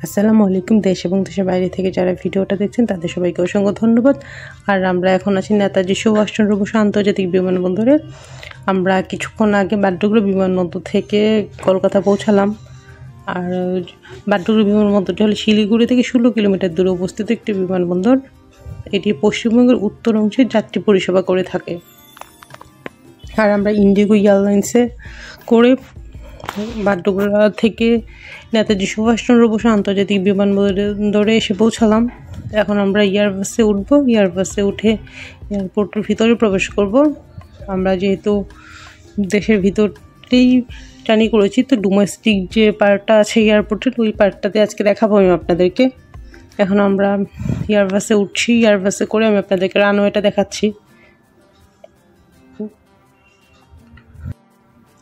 আসসালামু আলাইকুম। দেশ এবং দেশের বাইরে থেকে যারা ভিডিওটা দেখছেন তাদের সবাইকে অসংখ্য ধন্যবাদ। আর আমরা এখন আছি নেতাজি সুভাষচন্দ্র বসু আন্তর্জাতিক বিমানবন্দরে। আমরা কিছুক্ষণ আগে বাড্ডগ্রা বিমানবন্দর থেকে কলকাতা পৌঁছালাম। আর বাড্ডগ্রা বিমানবন্দরটি হলো শিলিগুড়ি থেকে 16 কিলোমিটার দূরে অবস্থিত একটি বিমানবন্দর। এটি পশ্চিমবঙ্গের উত্তর অংশে যাত্রী পরিষেবা করে থাকে। আর আমরা ইন্ডিগো এয়ারলাইন্সে করে বাড্ডগ্রা থেকে নেতাজি সুভাষচন্দ্র বসু আন্তর্জাতিক বিমানবন্দরে এসে পৌঁছালাম। এখন আমরা এয়ারবাসে উঠবো। এয়ারবাসে উঠে এয়ারপোর্টের ভিতরে প্রবেশ করব। আমরা যেহেতু দেশের ভিতরেই জার্নি করেছি, তো ডোমেস্টিক যে পার্টটা আছে এয়ারপোর্টের, ওই পার্টটাতে আজকে দেখাবো আমি আপনাদেরকে। এখন আমরা এয়ারবাসে উঠছি। এয়ারবাসে করে আমি আপনাদেরকে রানওয়েটা দেখাচ্ছি।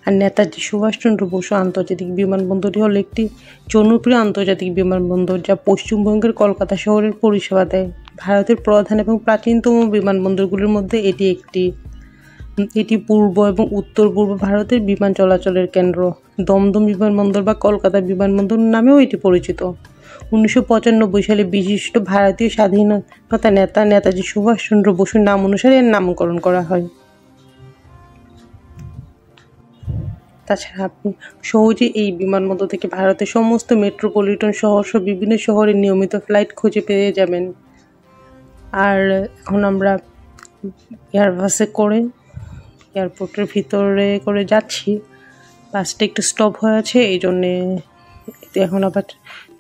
আর নেতাজি সুভাষচন্দ্র বসু আন্তর্জাতিক বিমানবন্দরটি হলো একটি জনপ্রিয় আন্তর্জাতিক বিমানবন্দর, যা পশ্চিমবঙ্গের কলকাতা শহরের পরিষেবা দেয়। ভারতের প্রধান এবং প্রাচীনতম বিমানবন্দরগুলির মধ্যে এটি একটি। এটি পূর্ব এবং উত্তর পূর্ব ভারতের বিমান চলাচলের কেন্দ্র। দমদম বিমানবন্দর বা কলকাতা বিমানবন্দর নামেও এটি পরিচিত। 1995 সালে বিশিষ্ট ভারতীয় স্বাধীনতা নেতা নেতাজি সুভাষচন্দ্র বসুর নাম অনুসারে এর নামকরণ করা হয়। তাছাড়া আপনি সহজে এই বিমানবন্দর থেকে ভারতের সমস্ত মেট্রোপলিটন শহর সহ বিভিন্ন শহরে নিয়মিত ফ্লাইট খুঁজে পেয়ে যাবেন। আর এখন আমরা এয়ারবাসে করে এয়ারপোর্টের ভিতরে করে যাচ্ছি। বাসটা একটু স্টপ হয়ে আছে, এই জন্যে এখন আবার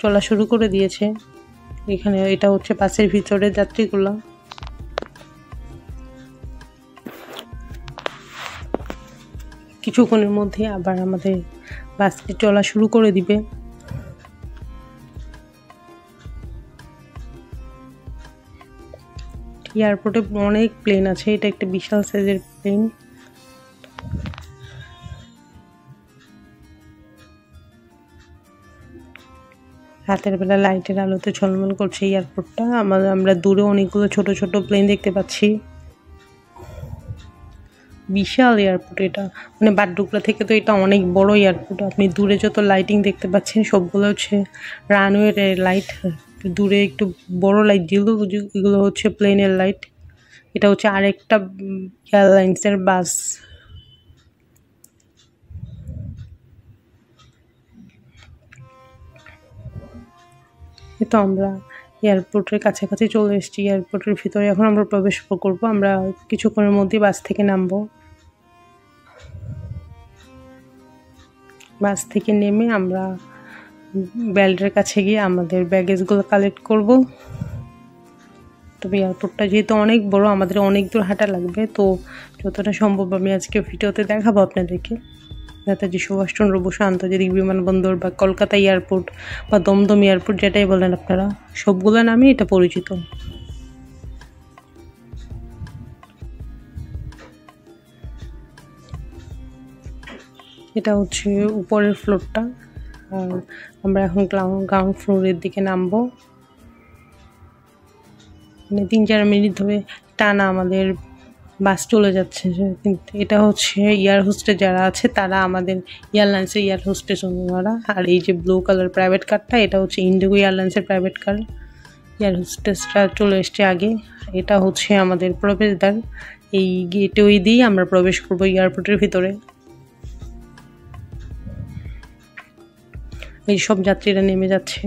চলা শুরু করে দিয়েছে। এখানে এটা হচ্ছে বাসের ভিতরে যাত্রীগুলো। কিছুক্ষণের মধ্যে আবার আমাদের বাসটি চলা শুরু করে দিবে। এয়ারপোর্টে অনেক প্লেন আছে, এটা একটা বিশাল সাইজের প্লেন। রাতের বেলা লাইটের আলোতে ঝলমল করছে এয়ারপোর্টটা। আমরা দূরে অনেকগুলো ছোট ছোট প্লেন দেখতে পাচ্ছি। বিশাল এয়ারপোর্ট এটা, মানে বাড্ডগ্রা থেকে তো এটা অনেক বড় এয়ারপোর্ট। আপনি দূরে যত লাইটিং দেখতে পাচ্ছেন সবগুলো হচ্ছে রানওয়ের লাইট। দূরে একটু বড় লাইট যেগুলো, এগুলো হচ্ছে প্লেনের লাইট। এটা হচ্ছে আরেকটা এয়ারলাইন্সের বাস। তো আমরা এয়ারপোর্টের কাছাকাছি চলে এসেছি। এয়ারপোর্টের ভিতরে এখন আমরা প্রবেশ করব। আমরা কিছুক্ষণের মধ্যেই বাস থেকে নামবো। বাস থেকে নেমে আমরা বেল্টের কাছে গিয়ে আমাদের ব্যাগেজগুলো কালেক্ট করব। তবে এয়ারপোর্টটা যেহেতু অনেক বড়, আমাদের অনেক দূর হাঁটা লাগবে, তো যতটা সম্ভব আমি আজকে ভিডিওতে দেখাবো আপনাদেরকে। নেতাজি সুভাষচন্দ্র বসু আন্তর্জাতিক বিমানবন্দর বা কলকাতা এয়ারপোর্ট বা দমদম এয়ারপোর্ট, যেটাই বলেন আপনারা, সবগুলো নামই এটা পরিচিত। এটা হচ্ছে উপরের ফ্লোরটা। আর আমরা এখন গ্রাউন্ড ফ্লোরের দিকে নামবো। মানে 3-4 মিনিট ধরে টানা আমাদের বাস চলে যাচ্ছে। কিন্তু এটা হচ্ছে এয়ার হোস্টেস যারা আছে তারা, আমাদের এয়ারলাইন্সের এয়ার হোস্টেস ওনারা। আর এই যে ব্লু কালার প্রাইভেট কারটা, এটা হচ্ছে ইন্ডিগো এয়ারলাইন্সের প্রাইভেট কার। এয়ার হোস্টেসটা চলে এসছে আগে। এটা হচ্ছে আমাদের প্রবেশদ্বার। এই গেটওয়ে দিয়েই আমরা প্রবেশ করবো এয়ারপোর্টের ভিতরে। এই সব যাত্রীরা নেমে যাচ্ছে।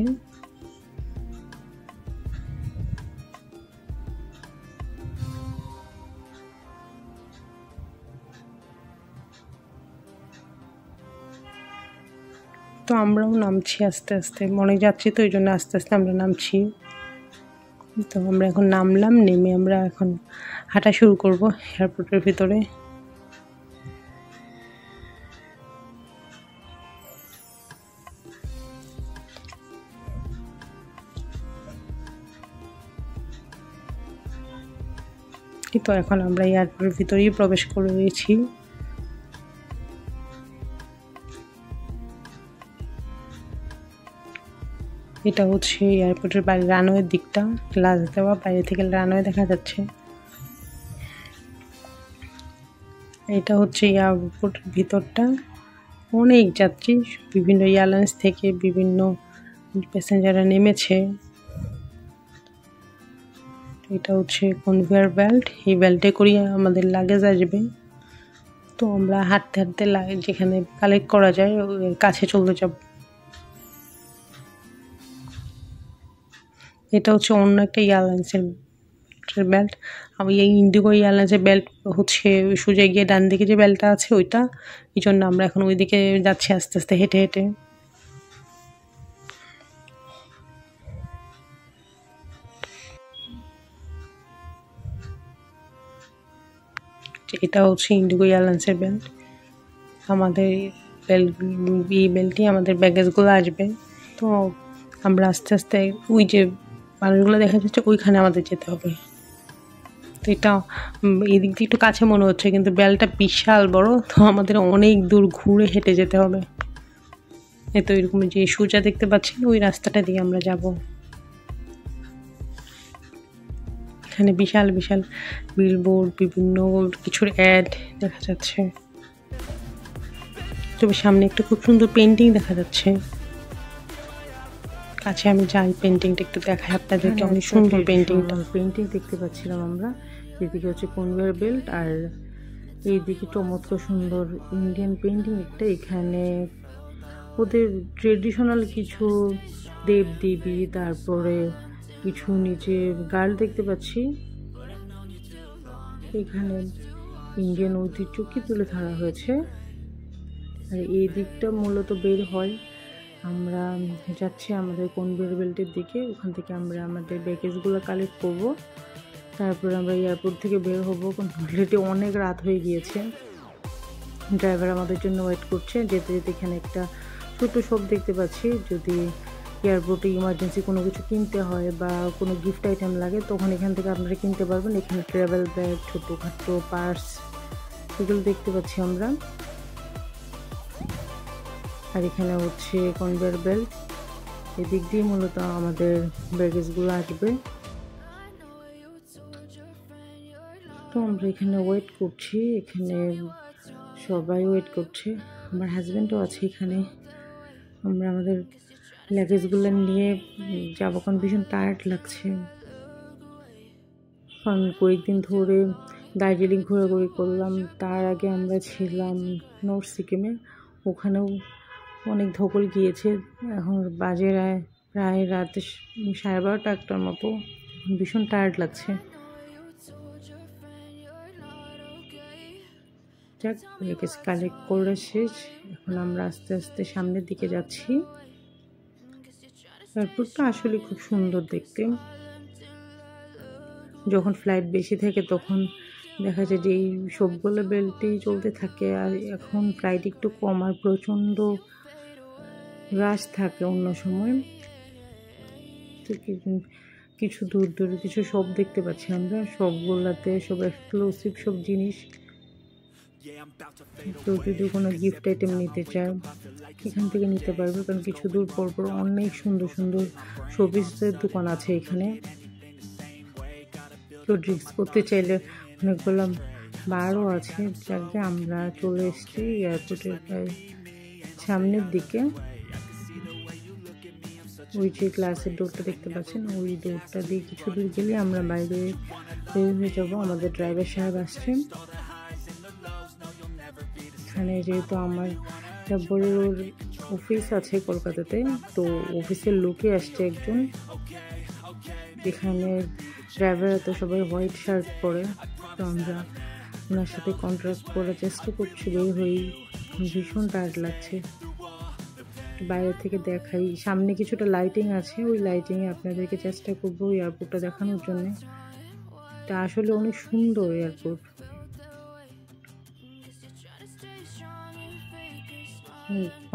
তো আমরাও নামছি আস্তে আস্তে, অনেক যাচ্ছি তো এই জন্য আস্তে আস্তে আমরা নামছি। তো আমরা এখন নামলাম। নেমে আমরা এখন হাঁটা শুরু করব এয়ারপোর্টের ভিতরে। তো এখন আমরা এয়ারপোর্টের ভিতরেই প্রবেশ করে রয়েছি। এটা হচ্ছে এয়ারপোর্টের বাইরে রানওয়ের দিকটা, গ্লাস দেওয়া, বাইরে থেকে রানওয়ে দেখা যাচ্ছে। এটা হচ্ছে এয়ারপোর্টের ভিতরটা। অনেক যাত্রী বিভিন্ন এয়ারলাইন্স থেকে, বিভিন্ন প্যাসেঞ্জাররা নেমেছে। এটা হচ্ছে কনভেয়ার বেল্ট, এই বেল্টে করিয়ে আমাদের লাগেজ আসবে। তো আমরা হাঁটতে হাঁটতে যেখানে কালেক্ট করা যায় ওর কাছে চলে যাব। এটা হচ্ছে অন্য একটা এয়ারলাইন্সের বেল্ট। আমি এই ইন্ডিগো এয়ারলাইন্সের বেল্ট হচ্ছে সোজা গিয়ে ডান দিকে যে বেল্টটা আছে ওইটা, এই জন্য আমরা এখন ওইদিকে যাচ্ছি আস্তে আস্তে হেঁটে হেঁটে। এটা হচ্ছে ইন্ডিগো এয়ারলাইন্সের বেল্ট। আমাদের এই বেল্টই আমাদের ব্যাগেজগুলো আসবে। তো আমরা আস্তে আস্তে ওই যে মানুষগুলো দেখা যাচ্ছে ওইখানে আমাদের যেতে হবে। তো এটা এই দিক দিয়ে একটু কাছে মনে হচ্ছে, কিন্তু বেলটা বিশাল বড়, তো আমাদের অনেক দূর ঘুরে হেঁটে যেতে হবে। এই তো এরকম যে সোজা দেখতে পাচ্ছেন ওই রাস্তাটা দিয়ে আমরা যাব। এখানে বিশাল বিশাল বিলবোর্ড, বিভিন্ন কিছুর অ্যাড দেখা যাচ্ছে। তবে সামনে একটা খুব সুন্দর পেন্টিং দেখা যাচ্ছে। কাছে আমি যাই, পেন্টিংটা একটু দেখাই আপনাদেরকে। অনেক সুন্দর পেন্টিং দেখতে পাচ্ছিলাম আমরা। এদিকে হচ্ছে কনভেয়ার বেল্ট আর এইদিকে চমৎকার সুন্দর ইন্ডিয়ান পেন্টিং একটা। এখানে ওদের ট্রেডিশনাল কিছু দেব দেবী, তারপরে কিছু নিচে গার্ল দেখতে পাচ্ছি। এখানে ইন্ডিয়ান ঐতিহ্য কি তুলে ধরা হয়েছে। আর এই দিকটা মূলত বের হয়, আমরা যাচ্ছি আমাদের কনভেয়ার বেল্টের দিকে। ওখান থেকে আমরা আমাদের ব্যাগেজগুলো কালেক্ট করব, তারপরে আমরা এয়ারপোর্ট থেকে বের হবো। কারণ অলরেডি অনেক রাত হয়ে গিয়েছে। ড্রাইভার আমাদের জন্য ওয়েট করছে। যেতে যেতে এখানে একটা ছোটো শপ দেখতে পাচ্ছি। যদি এয়ারপোর্টে ইমার্জেন্সি কোনো কিছু কিনতে হয় বা কোনো গিফট আইটেম লাগে তখন এখান থেকে আপনারা কিনতে পারবেন। এখানে ট্রাভেল ব্যাগ, ছোটোখাটো পার্স এগুলো দেখতে পাচ্ছি আমরা। আর এখানে হচ্ছে কনভেয়ার বেল্ট, এদিক দিয়ে মূলত আমাদের ব্যাগেজগুলো আসবে। তো আমরা এখানে ওয়েট করছি, এখানে সবাই ওয়েট করছে। আমার হাজব্যান্ডও আছে এখানে। আমরা আমাদের লাগেজগুলো নিয়ে যাবো, কারণ ভীষণ টায়ার্ড লাগছে। কারণ কয়েকদিন ধরে দার্জিলিং ঘোরাঘুরি করলাম। তার আগে আমরা ছিলাম নর্থ সিকিমে, ওখানেও অনেক ধকল গিয়েছে। এখন বাজে প্রায় রাত 12:30 একটার মতো। ভীষণ টায়ার্ড লাগছে। যাক, লাগেজ কালেক্ট করে শেষ। এখন আমরা আস্তে আস্তে সামনের দিকে যাচ্ছি। এয়ারপোর্টটা আসলে খুব সুন্দর দেখতে। যখন ফ্লাইট বেশি থাকে তখন দেখা যায় যে এই সবগুলো বেল্টেই চলতে থাকে, আর এখন ফ্লাইট একটু কম আর প্রচণ্ড রাশ থাকে অন্য সময়। কিছু দূর দূরে কিছু শপ দেখতে পাচ্ছি আমরা, সবগুলাতে সব এক্সক্লুসিভ সব জিনিস। তো যদি কোনো গিফট আইটেম নিতে চায় এখান থেকে নিতে পারবে, কারণ কিছু দূর পর পর অনেক সুন্দর সুন্দর শোপিসের দোকান আছে এখানে। তো ড্রিঙ্কস করতে চাইলে অনেকগুলো বারও আছে। যাকে আমরা চলে এসেছি এয়ারপোর্টের প্রায় সামনের দিকে। ওই যে গ্লাসের ডোরটা দেখতে পাচ্ছেন, ওই ডোরটা দিয়ে কিছু দূর গেলে আমরা বাইরে বের হয়ে যাবো। আমাদের ড্রাইভার সাহেব আসছেন এখানে। যেহেতু আমার বড়োর অফিস আছে কলকাতাতে, তো অফিসের লোকে আসছে একজন। এখানে ড্রাইভার তো সবাই হোয়াইট শার্ট পরে, তো আমরা ওনার সাথে কন্ট্রাক্ট করার চেষ্টা করছি। বের হই, ভীষণ টায়ার্ড লাগছে। বাইরে থেকে দেখাই, সামনে কিছুটা লাইটিং আছে, ওই লাইটিংয়ে আপনাদেরকে চেষ্টা করবো এয়ারপোর্টটা দেখানোর জন্য। এটা আসলে অনেক সুন্দর এয়ারপোর্ট।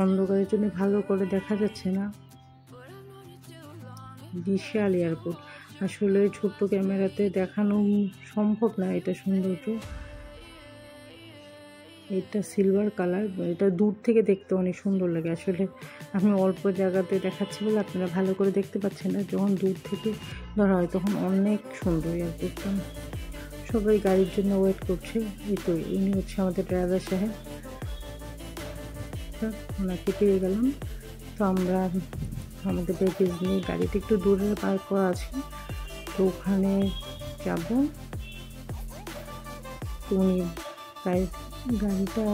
অন্ধকারের জন্য ভালো করে দেখা যাচ্ছে না। বিশাল এয়ারপোর্ট, আসলে ছোট্ট ক্যামেরাতে দেখানো সম্ভব না এটা সৌন্দর্য। এটা সিলভার কালার, এটা দূর থেকে দেখতে অনেক সুন্দর লাগে। আসলে আমি অল্প জায়গাতে দেখাচ্ছি বলে আপনারা ভালো করে দেখতে পাচ্ছেন না, যখন দূর থেকে ধরা হয় তখন অনেক সুন্দর এয়ারপোর্টটা। সবাই গাড়ির জন্য ওয়েট করছে। এই তো ইনি হচ্ছে আমাদের ড্রাইভার সাহেব, ওনাকে পেয়ে গেলাম। তো আমরা আমাদের ব্যাগেজ নিয়ে গাড়িটা একটু দূরে পার্ক করা আছে, তো ওখানে যাব। তো উনি তাই গাড়িটা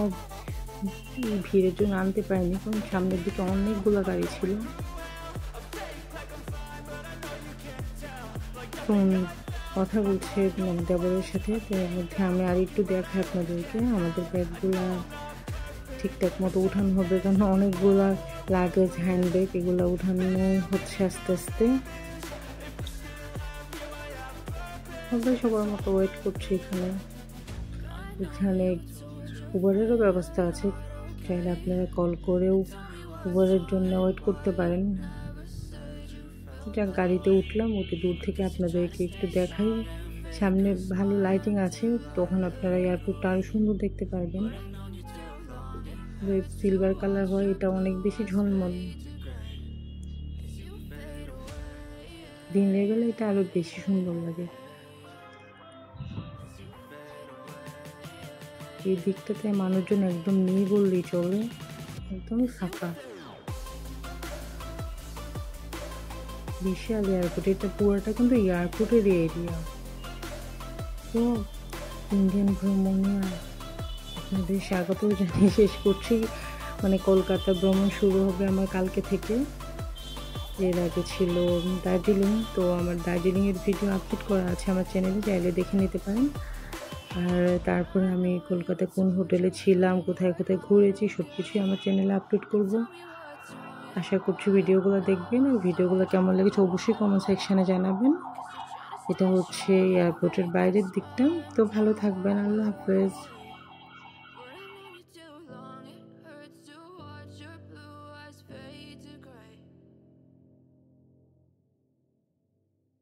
ভিড়ের জন্য আনতে পারিনি, কারণ সামনের দিকে অনেকগুলো গাড়ি ছিল। তো উনি কথা বলছে মানে দেবরের সাথে, তো এর মধ্যে আমি আর একটু দেখাই আপনাদেরকে। আমাদের ব্যাগগুলা ঠিকঠাক মতো উঠানো হবে, কারণ অনেকগুলা লাগেজ, হ্যান্ড ব্যাগ, এগুলো উঠানো হচ্ছে আস্তে আস্তে। সবাই সবার মতো ওয়েট করছে এখানে। এখানে উবারেরও ব্যবস্থা আছে, চাইলে আপনারা কল করেও উবারের জন্য ওয়েট করতে পারেন। যা গাড়িতে উঠলাম, উঠে দূর থেকে আপনাদেরকে একটু দেখাই। সামনে ভালো লাইটিং আছে, তখন আপনারা এয়ারপোর্টটা আরও সুন্দর দেখতে পারবেন। সিলভার কালার হয়, এটা অনেক বেশি ঝলমল। দিনের বেলা এটা আরো বেশি সুন্দর লাগে। এই দিকটাতে মানুষজন একদম নেই বললেই চলে, একদমই ফাঁকা। বিশাল এয়ারপোর্ট, এটা পুরোটা কিন্তু এয়ারপোর্টের এরিয়া। তো ইন্ডিয়ান ভ্রমণে আপনাদের স্বাগত জানিয়ে শেষ করছি। মানে কলকাতা ভ্রমণ শুরু হবে আমার কালকে থেকে। এর আগে ছিল দার্জিলিং, তো আমার দার্জিলিংয়ের ভিডিও আপলোড করা আছে আমার চ্যানেলে, চাইলে দেখে নিতে পারেন। আর তারপরে আমি কলকাতায় কোন হোটেলে ছিলাম, কোথায় কোথায় ঘুরেছি, সব কিছুই আমার চ্যানেলে আপলোড করব। আশা করছি ভিডিওগুলো দেখবেন, আর ভিডিওগুলো কেমন লেগেছে অবশ্যই কমেন্ট সেকশানে জানাবেন। এটা হচ্ছে এয়ারপোর্টের বাইরের দিকটা। তো ভালো থাকবেন, আল্লাহ হাফেজ।